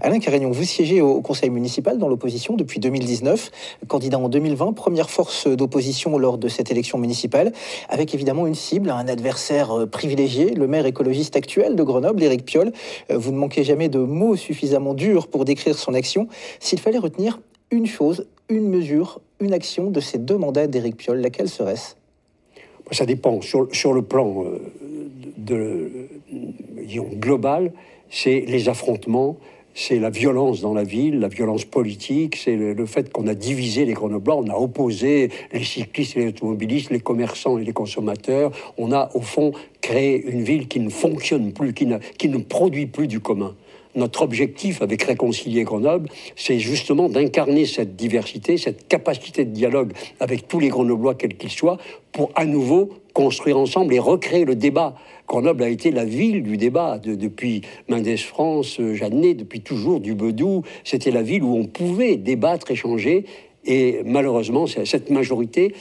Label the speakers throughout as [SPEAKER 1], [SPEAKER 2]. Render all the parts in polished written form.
[SPEAKER 1] Alain Carignon, vous siégez au conseil municipal dans l'opposition depuis 2019, candidat en 2020, première force d'opposition lors de cette élection municipale, avec évidemment une cible, un adversaire privilégié, le maire écologiste actuel de Grenoble, Éric Piolle. Vous ne manquez jamais de mots suffisamment durs pour décrire son action. S'il fallait retenir une chose, une mesure, une action de ces 2 mandats d'Éric Piolle, laquelle serait-ce?
[SPEAKER 2] Ça dépend. Sur le plan disons, global, c'est les affrontements, c'est la violence dans la ville, la violence politique, c'est le fait qu'on a divisé les Grenoblois, on a opposé les cyclistes et les automobilistes, les commerçants et les consommateurs. On a, au fond, créé une ville qui ne fonctionne plus, qui ne produit plus du commun. Notre objectif avec Réconcilier Grenoble, c'est justement d'incarner cette diversité, cette capacité de dialogue avec tous les Grenoblois, quels qu'ils soient, pour à nouveau construire ensemble et recréer le débat. Grenoble a été la ville du débat depuis Mendès France, Jeannet, depuis toujours, du Bedou. C'était la ville où on pouvait débattre, échanger. Et malheureusement, cette majorité,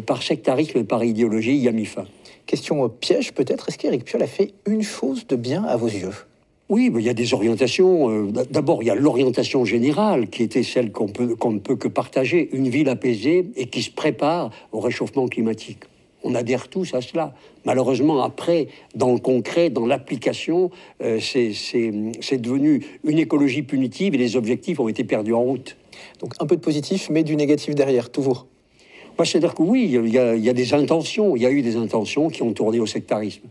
[SPEAKER 2] par sectarisme et par idéologie, y a mis fin.
[SPEAKER 1] Question piège peut-être, est-ce qu'Éric Piolle a fait une chose de bien à vos yeux?
[SPEAKER 2] Oui, mais il y a des orientations. D'abord, il y a l'orientation générale qui était celle qu'on ne peut que partager. Une ville apaisée et qui se prépare au réchauffement climatique. On adhère tous à cela. Malheureusement, après, dans le concret, dans l'application, c'est devenu une écologie punitive et les objectifs ont été perdus en route.
[SPEAKER 1] Donc un peu de positif, mais du négatif derrière, toujours.
[SPEAKER 2] C'est-à-dire que oui, il y a des intentions. Il y a eu des intentions qui ont tourné au sectarisme.